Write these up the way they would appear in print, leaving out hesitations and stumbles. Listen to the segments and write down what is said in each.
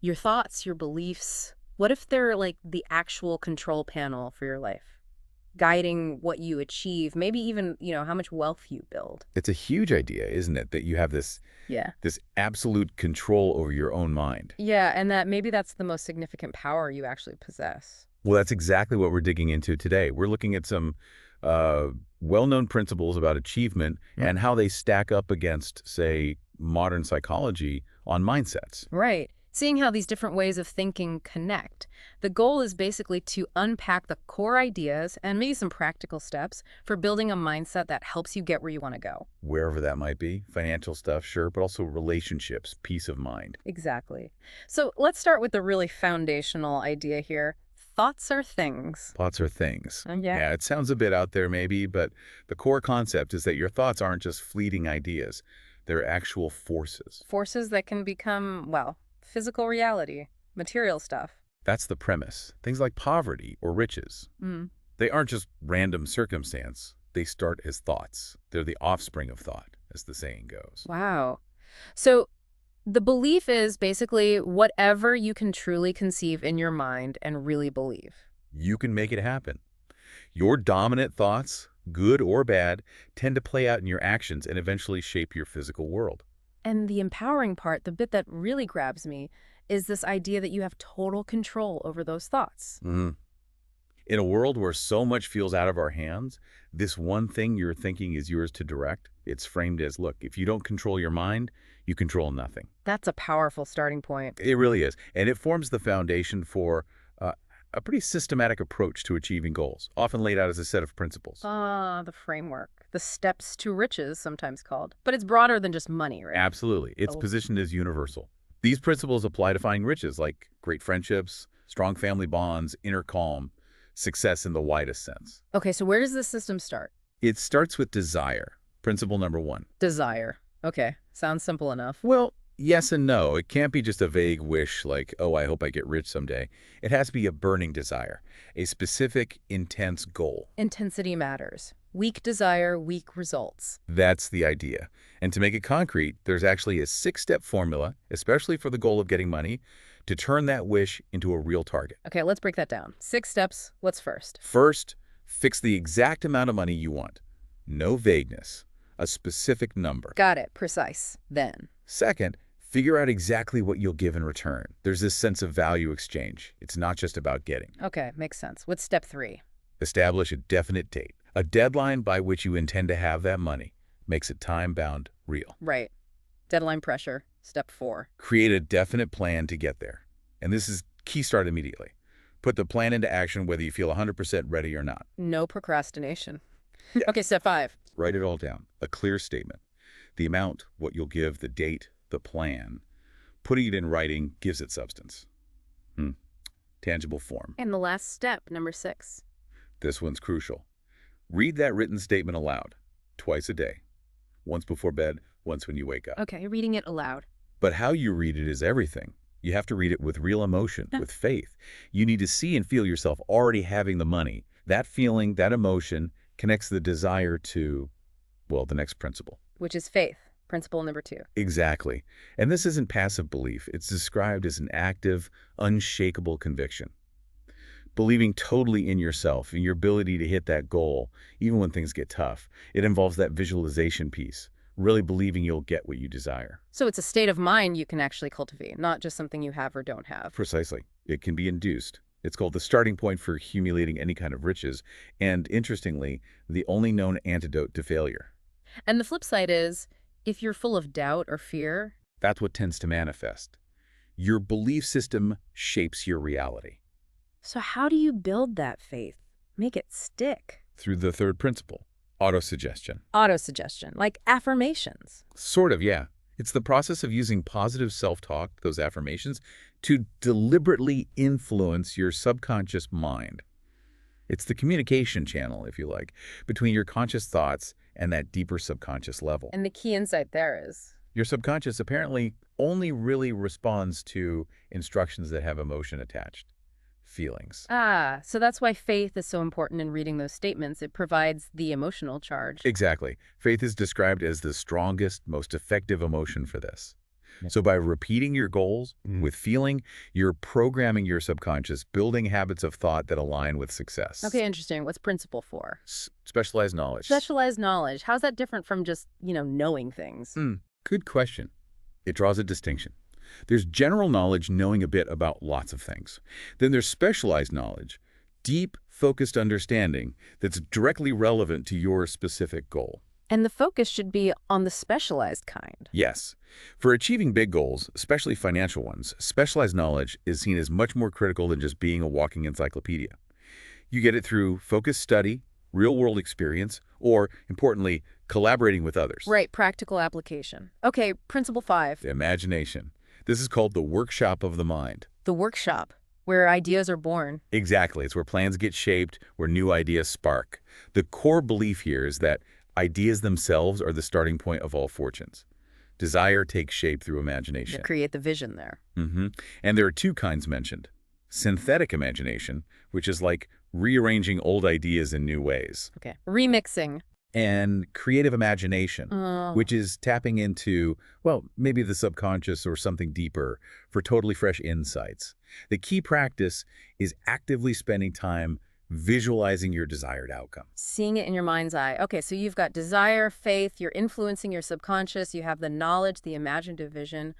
Your thoughts, your beliefs, what if they're like the actual control panel for your life, guiding what you achieve, maybe even, how much wealth you build? It's a huge idea, isn't it, that you have Yeah. this absolute control over your own mind. Yeah, and that maybe that's the most significant power you actually possess. Well, that's exactly what we're digging into today. We're looking at some uh, well-known principles about achievement and how they stack up against, say, modern psychology on mindsets. Right. Seeing how these different ways of thinking connect. The goal is basically to unpack the core ideas and maybe some practical steps for building a mindset that helps you get where you want to go. Wherever that might be, financial stuff, sure, but also relationships, peace of mind. Exactly. So let's start with the really foundational idea here. Thoughts are things. Thoughts are things. Yeah. Yeah, it sounds a bit out there maybe, but the core concept is that your thoughts aren't just fleeting ideas. They're actual forces. Forces that can become, well, physical reality, material stuff. That's the premise. Things like poverty or riches. Mm. They aren't just random circumstance. They start as thoughts. They're the offspring of thought, as the saying goes. Wow. So the belief is basically whatever you can truly conceive in your mind and really believe. You can make it happen. Your dominant thoughts, good or bad, tend to play out in your actions and eventually shape your physical world. And the empowering part, the bit that really grabs me, is this idea that you have total control over those thoughts. Mhm. In a world where so much feels out of our hands, this one thing you're thinking is yours to direct. It's framed as, look, if you don't control your mind, you control nothing. That's a powerful starting point. It really is. And it forms the foundation for uh, a pretty systematic approach to achieving goals, often laid out as a set of principles. Ah, the framework. The steps to riches, sometimes called. But it's broader than just money, right? Absolutely. It's Oh. positioned as universal. These principles apply to finding riches like great friendships, strong family bonds, inner calm, success in the widest sense. Okay, so where does this system start? It starts with desire, principle number one. Desire. Okay, sounds simple enough. Well, yes and no. It can't be just a vague wish like, oh, I hope I get rich someday. It has to be a burning desire, a specific, intense goal. Intensity matters. Weak desire, weak results. That's the idea. And to make it concrete, there's actually a 6-step formula, especially for the goal of getting money, to turn that wish into a real target. Okay, let's break that down. 6 steps. What's first? First, fix the exact amount of money you want. No vagueness. A specific number. Got it. Precise. Then. Second, figure out exactly what you'll give in return. There's this sense of value exchange. It's not just about getting. Okay, makes sense. What's step 3? Establish a definite date, a deadline by which you intend to have that money. Makes it time-bound, real. Right. Deadline pressure. Step 4. Create a definite plan to get there. And this is key start immediately. Put the plan into action whether you feel 100% ready or not. No procrastination. Okay, step 5. Write it all down. A clear statement. The amount, what you'll give, the date, the plan. Putting it in writing gives it substance. Tangible form. And the last step, number 6. This one's crucial. Read that written statement aloud, twice a day. Once before bed, once when you wake up. Okay, reading it aloud. But how you read it is everything. You have to read it with real emotion, with faith. You need to see and feel yourself already having the money. That feeling, that emotion, connects the desire to, well, the next principle. Which is faith. Principle number 2. Exactly. And this isn't passive belief. It's described as an active, unshakable conviction. Believing totally in yourself, in your ability to hit that goal, even when things get tough. It involves that visualization piece, really believing you'll get what you desire. So it's a state of mind you can actually cultivate, not just something you have or don't have. Precisely. It can be induced. It's called the starting point for accumulating any kind of riches, and interestingly, the only known antidote to failure. And the flip side is, if you're full of doubt or fear, That's what tends to manifest. Your belief system shapes your reality. so how do you build that faith? Make it stick. Through the third principle, autosuggestion. Autosuggestion, like affirmations. Sort of, yeah. It's the process of using positive self-talk, those affirmations, to deliberately influence your subconscious mind. It's the communication channel, if you like, between your conscious thoughts and that deeper subconscious level. And the key insight there is, Your subconscious apparently only really responds to instructions that have emotion attached. Feelings. so that's why faith is so important in reading those statements. It provides the emotional charge. Exactly. Faith is described as the strongest, most effective emotion for this. Yeah. So by repeating your goals with feeling, you're programming your subconscious, building habits of thought that align with success. Okay, interesting. What's principle for? Specialized knowledge. Specialized knowledge. How's that different from just, knowing things? Good question. It draws a distinction. There's general knowledge, knowing a bit about lots of things. Then there's specialized knowledge, deep, focused understanding that's directly relevant to your specific goal. And the focus should be on the specialized kind. Yes. For achieving big goals, especially financial ones, specialized knowledge is seen as much more critical than just being a walking encyclopedia. You get it through focused study, real-world experience, or, importantly, collaborating with others. Right, practical application. Okay, principle 5. The imagination. This is called the workshop of the mind. The workshop, where ideas are born. Exactly. It's where plans get shaped, where new ideas spark. The core belief here is that ideas themselves are the starting point of all fortunes. Desire takes shape through imagination. To create the vision there. And there are two kinds mentioned. Synthetic imagination, which is like rearranging old ideas in new ways. Okay, remixing. And creative imagination, which is tapping into, well, maybe the subconscious or something deeper for totally fresh insights. The key practice is actively spending time visualizing your desired outcome. Seeing it in your mind's eye. Okay, so you've got desire, faith, you're influencing your subconscious, you have the knowledge, the imaginative vision.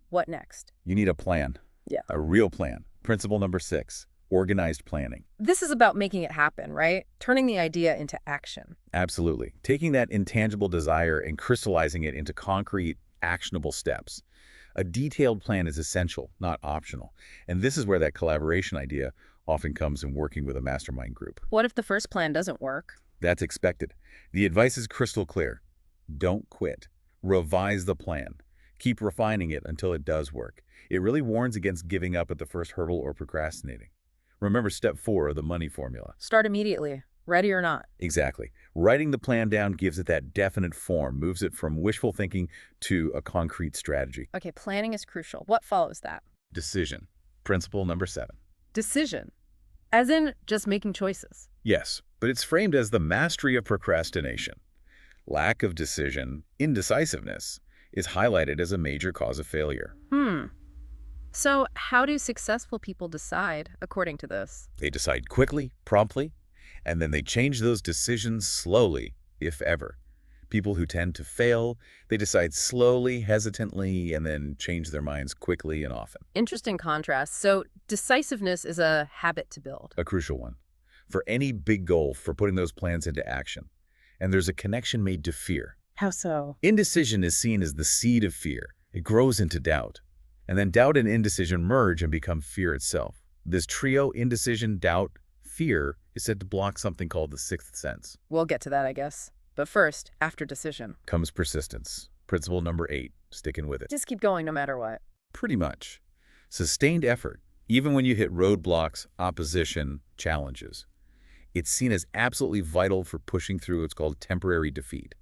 What next? You need a plan. Yeah. A real plan. Principle number 6, organized planning. This is about making it happen, right? Turning the idea into action. Absolutely. Taking that intangible desire and crystallizing it into concrete, actionable steps. A detailed plan is essential, not optional. And this is where that collaboration idea often comes in working with a mastermind group. What if the first plan doesn't work? That's expected. The advice is crystal clear. Don't quit. Revise the plan. Keep refining it until it does work. It really warns against giving up at the first hurdle or procrastinating. Remember step 4 of the money formula. Start immediately, ready or not. Exactly. Writing the plan down gives it that definite form, moves it from wishful thinking to a concrete strategy. Okay, planning is crucial. What follows that? Decision. Principle number 7. Decision. As in just making choices. Yes, but it's framed as the mastery of procrastination. Lack of decision, indecisiveness, is highlighted as a major cause of failure. So how do successful people decide, according to this? They decide quickly, promptly, and then they change those decisions slowly, if ever. People who tend to fail, they decide slowly, hesitantly, and then change their minds quickly and often. Interesting contrast. So decisiveness is a habit to build. A crucial one. For any big goal, for putting those plans into action. And there's a connection made to fear. How so? Indecision is seen as the seed of fear. It grows into doubt. And then doubt and indecision merge and become fear itself. This trio, indecision, doubt, fear, is said to block something called the sixth sense. We'll get to that, I guess. But first, after decision. Comes persistence. Principle number 8, sticking with it. Just keep going no matter what. Pretty much. Sustained effort, even when you hit roadblocks, opposition, challenges. It's seen as absolutely vital for pushing through what's called temporary defeat.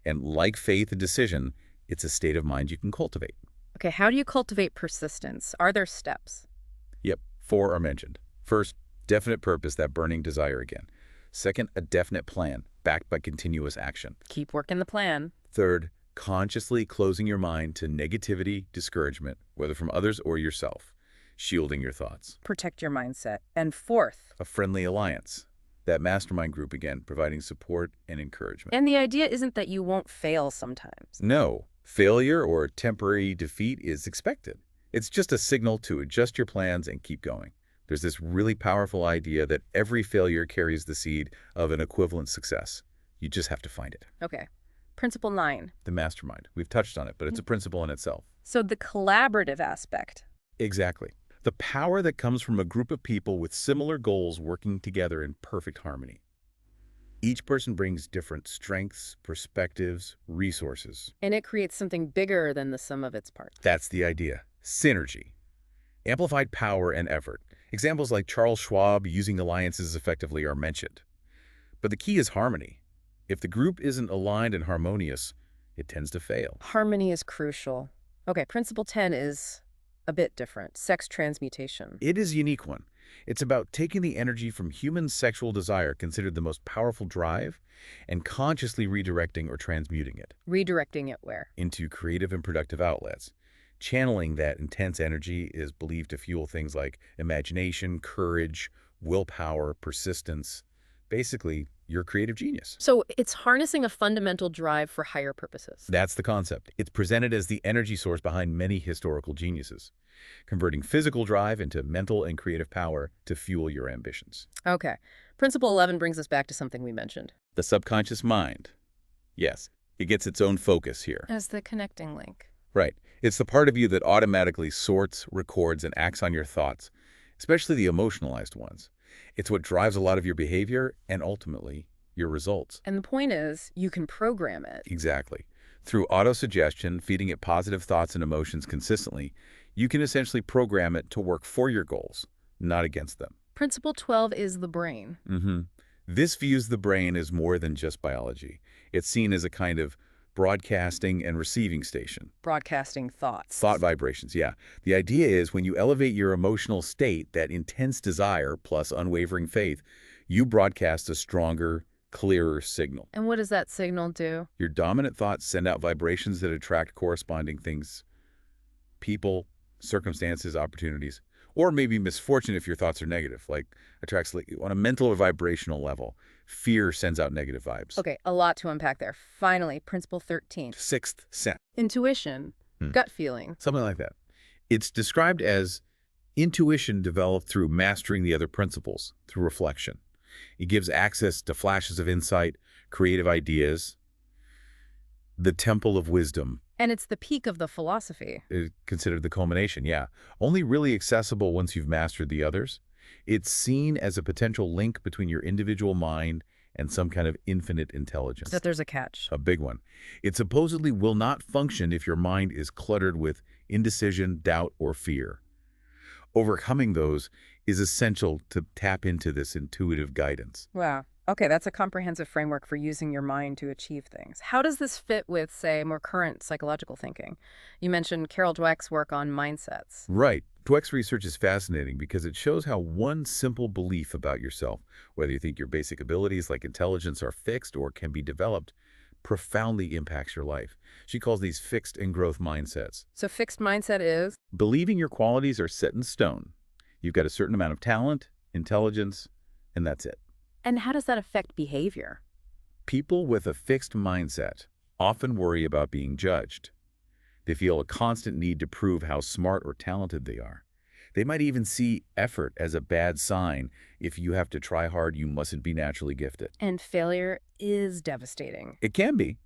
And like faith and decision, it's a state of mind you can cultivate. Okay, how do you cultivate persistence? Are there steps? Yep, 4 are mentioned. First, definite purpose, that burning desire again. Second, a definite plan, backed by continuous action. Keep working the plan. Third, consciously closing your mind to negativity, discouragement, whether from others or yourself, shielding your thoughts. Protect your mindset. And fourth. A friendly alliance. That mastermind group again, providing support and encouragement. And the idea isn't that you won't fail sometimes. No, failure or temporary defeat is expected. It's just a signal to adjust your plans and keep going. There's this really powerful idea that every failure carries the seed of an equivalent success. You just have to find it. Okay. Principle 9. The mastermind. We've touched on it, but it's a principle in itself. So the collaborative aspect. Exactly. The power that comes from a group of people with similar goals working together in perfect harmony. Each person brings different strengths, perspectives, resources. And it creates something bigger than the sum of its parts. That's the idea. Synergy. Amplified power and effort. Examples like Charles Schwab using alliances effectively are mentioned. But the key is harmony. If the group isn't aligned and harmonious, it tends to fail. Harmony is crucial. Okay, principle 10 is a bit different. Sex transmutation. It is a unique one. It's about taking the energy from human sexual desire, considered the most powerful drive, and consciously redirecting or transmuting it. Redirecting it where? Into creative and productive outlets. Channeling that intense energy is believed to fuel things like imagination, courage, willpower, persistence, basically your creative genius. So it's harnessing a fundamental drive for higher purposes. That's the concept. It's presented as the energy source behind many historical geniuses, converting physical drive into mental and creative power to fuel your ambitions. Okay. Principle 11 brings us back to something we mentioned. The subconscious mind. Yes, it gets its own focus here. As the connecting link. Right. It's the part of you that automatically sorts, records, and acts on your thoughts, especially the emotionalized ones. It's what drives a lot of your behavior and ultimately your results. And the point is, you can program it. Exactly. Through autosuggestion, feeding it positive thoughts and emotions consistently, you can essentially program it to work for your goals, not against them. Principle 12 is the brain. This views the brain as more than just biology. It's seen as a kind of broadcasting and receiving station. Broadcasting thoughts. Thought vibrations, yeah. The idea is when you elevate your emotional state, that intense desire plus unwavering faith, you broadcast a stronger, clearer signal. And what does that signal do? Your dominant thoughts send out vibrations that attract corresponding things, people, circumstances, opportunities, or maybe misfortune if your thoughts are negative, like attracts on a mental or vibrational level. Fear sends out negative vibes. Okay, a lot to unpack there. Finally, principle 13. Sixth sense. Intuition. Gut feeling. Something like that. It's described as intuition developed through mastering the other principles, through reflection. It gives access to flashes of insight, creative ideas, the temple of wisdom. And it's the peak of the philosophy. Is considered the culmination, yeah. Only really accessible once you've mastered the others. It's seen as a potential link between your individual mind and some kind of infinite intelligence. But there's a catch. A big one. It supposedly will not function if your mind is cluttered with indecision, doubt, or fear. Overcoming those is essential to tap into this intuitive guidance. Wow. Okay, that's a comprehensive framework for using your mind to achieve things. How does this fit with, say, more current psychological thinking? You mentioned Carol Dweck's work on mindsets. Right. Dweck's research is fascinating because it shows how one simple belief about yourself, whether you think your basic abilities like intelligence are fixed or can be developed, profoundly impacts your life. She calls these fixed and growth mindsets. So fixed mindset is? Believing your qualities are set in stone. You've got a certain amount of talent, intelligence, and that's it. And how does that affect behavior? People with a fixed mindset often worry about being judged. They feel a constant need to prove how smart or talented they are. They might even see effort as a bad sign. If you have to try hard, you mustn't be naturally gifted. And failure is devastating. It can be.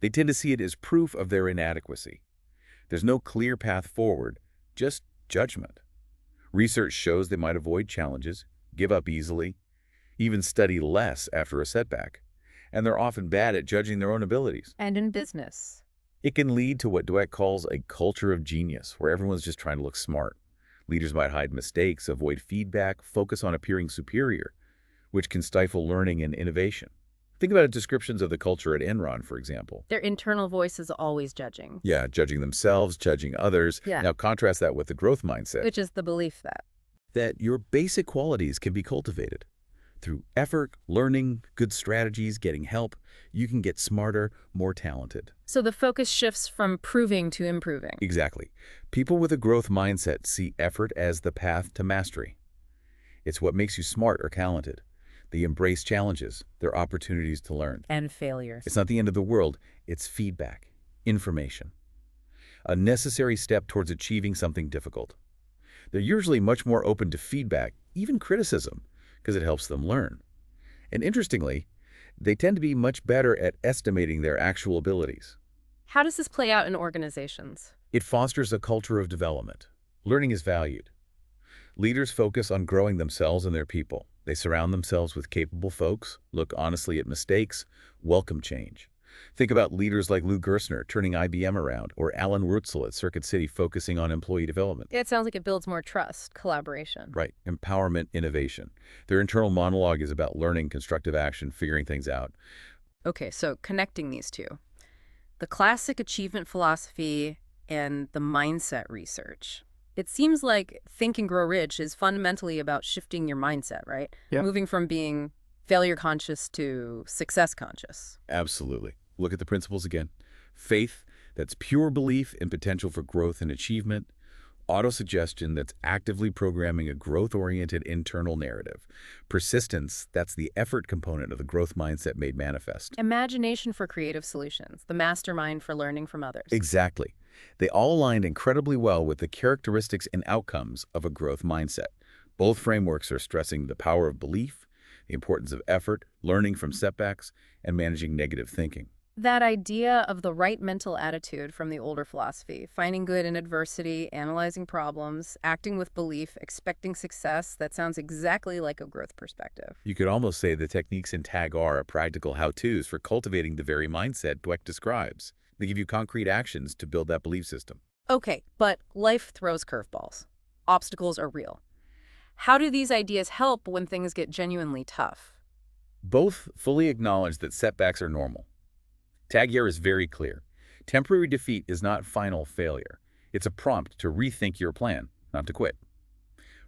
They tend to see it as proof of their inadequacy. There's no clear path forward, just judgment. Research shows they might avoid challenges, give up easily, even study less after a setback, and they're often bad at judging their own abilities. And in business. It can lead to what Dweck calls a culture of genius, where everyone's just trying to look smart. Leaders might hide mistakes, avoid feedback, focus on appearing superior, which can stifle learning and innovation. Think about descriptions of the culture at Enron, for example. Their internal voice is always judging. Yeah, judging themselves, judging others. Yeah. Now contrast that with the growth mindset. Which is the belief that your basic qualities can be cultivated. Through effort, learning, good strategies, getting help, you can get smarter, more talented. So the focus shifts from proving to improving. Exactly. People with a growth mindset see effort as the path to mastery. It's what makes you smart or talented. They embrace challenges, their opportunities to learn. And failures. It's not the end of the world. It's feedback, information. A necessary step towards achieving something difficult. They're usually much more open to feedback, even criticism, because it helps them learn. And interestingly, they tend to be much better at estimating their actual abilities. How does this play out in organizations? It fosters a culture of development. Learning is valued. Leaders focus on growing themselves and their people. They surround themselves with capable folks, look honestly at mistakes, welcome change. Think about leaders like Lou Gerstner turning IBM around, or Alan Wurtzel at Circuit City focusing on employee development. It sounds like it builds more trust, collaboration. Right. Empowerment, innovation. Their internal monologue is about learning, constructive action, figuring things out. Okay, so connecting these two. The classic achievement philosophy and the mindset research. It seems like Think and Grow Rich is fundamentally about shifting your mindset, right? Yeah. Moving from being failure conscious to success conscious. Absolutely. Look at the principles again. Faith, That's pure belief in potential for growth and achievement. Autosuggestion, that's actively programming a growth-oriented internal narrative. Persistence, that's the effort component of the growth mindset made manifest. Imagination for creative solutions, the mastermind for learning from others. Exactly. They all aligned incredibly well with the characteristics and outcomes of a growth mindset. Both frameworks are stressing the power of belief, the importance of effort, learning from setbacks, and managing negative thinking. That idea of the right mental attitude from the older philosophy, finding good in adversity, analyzing problems, acting with belief, expecting success, that sounds exactly like a growth perspective. You could almost say the techniques in TAG are practical how-tos for cultivating the very mindset Dweck describes. They give you concrete actions to build that belief system. Okay, but life throws curveballs. Obstacles are real. How do these ideas help when things get genuinely tough? Both fully acknowledge that setbacks are normal. TAG here is very clear. Temporary defeat is not final failure. It's a prompt to rethink your plan, not to quit.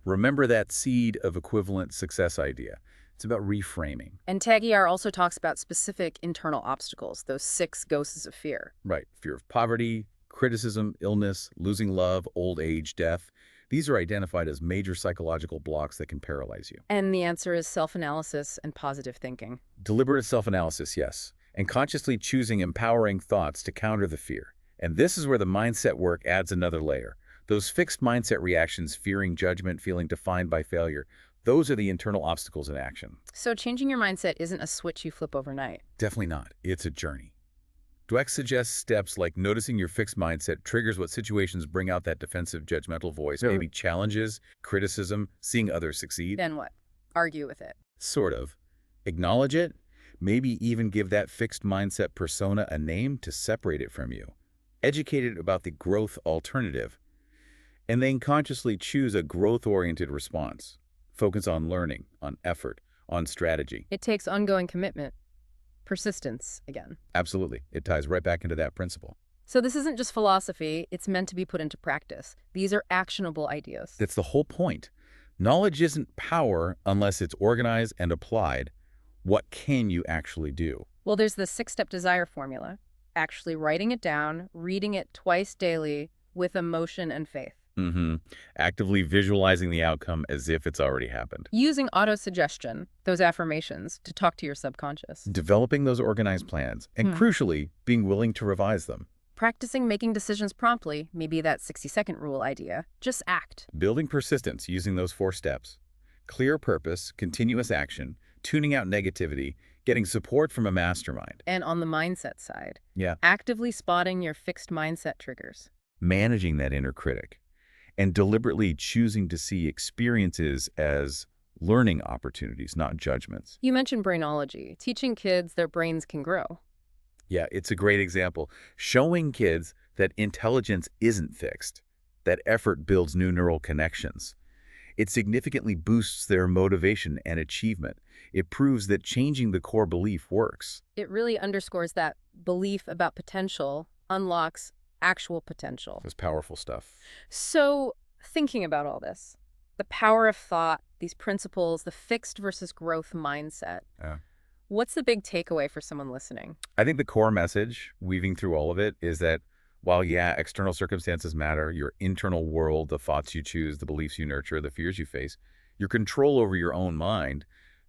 Remember that seed of equivalent success idea. It's about reframing. And Tagiar also talks about specific internal obstacles, those 6 ghosts of fear. Right. Fear of poverty, criticism, illness, losing love, old age, death. These are identified as major psychological blocks that can paralyze you. And the answer is self-analysis and positive thinking. Deliberate self-analysis, yes, and consciously choosing empowering thoughts to counter the fear. And this is where the mindset work adds another layer. Those fixed mindset reactions, fearing judgment, feeling defined by failure, those are the internal obstacles in action. So changing your mindset isn't a switch you flip overnight. Definitely not. It's a journey. Dweck suggests steps like noticing your fixed mindset triggers what situations bring out that defensive, judgmental voice, maybe challenges, criticism, seeing others succeed. Then what? Argue with it. Sort of. Acknowledge it, maybe even give that fixed mindset persona a name to separate it from you. Educate it about the growth alternative, and then consciously choose a growth-oriented response. Focus on learning, on effort, on strategy. It takes ongoing commitment. Persistence, again. Absolutely. It ties right back into that principle. So this isn't just philosophy, it's meant to be put into practice. These are actionable ideas. That's the whole point. Knowledge isn't power unless it's organized and applied. What can you actually do? Well, there's the 6-step desire formula. Actually writing it down, reading it twice daily with emotion and faith. Actively visualizing the outcome as if it's already happened. Using autosuggestion, those affirmations, to talk to your subconscious. Developing those organized plans, and crucially, being willing to revise them. Practicing making decisions promptly, maybe that 60-second rule idea. Just act. Building persistence using those 4 steps. Clear purpose, continuous action, tuning out negativity, getting support from a mastermind. And on the mindset side, Yeah. actively spotting your fixed mindset triggers. Managing that inner critic, and deliberately choosing to see experiences as learning opportunities, not judgments. You mentioned brainology, teaching kids their brains can grow. Yeah, it's a great example. Showing kids that intelligence isn't fixed, that effort builds new neural connections. It significantly boosts their motivation and achievement. It proves that changing the core belief works. It really underscores that belief about potential unlocks actual potential. That's powerful stuff. So, thinking about all this, the power of thought, these principles, the fixed versus growth mindset, Yeah. what's the big takeaway for someone listening? I think the core message, weaving through all of it, is that while, yeah, external circumstances matter, your internal world, the thoughts you choose, the beliefs you nurture, the fears you face, your control over your own mind,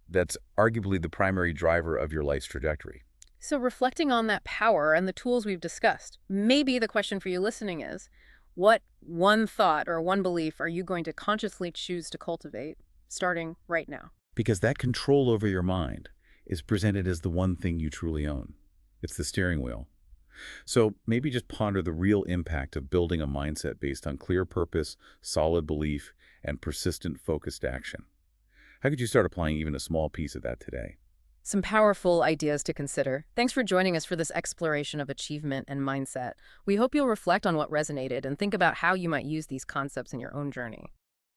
that's arguably the primary driver of your life's trajectory. So reflecting on that power and the tools we've discussed, maybe the question for you listening is, what one thought or one belief are you going to consciously choose to cultivate, starting right now? Because that control over your mind is presented as the one thing you truly own. It's the steering wheel. So maybe just ponder the real impact of building a mindset based on clear purpose, solid belief, and persistent focused action. How could you start applying even a small piece of that today? Some powerful ideas to consider. Thanks for joining us for this exploration of achievement and mindset. We hope you'll reflect on what resonated and think about how you might use these concepts in your own journey.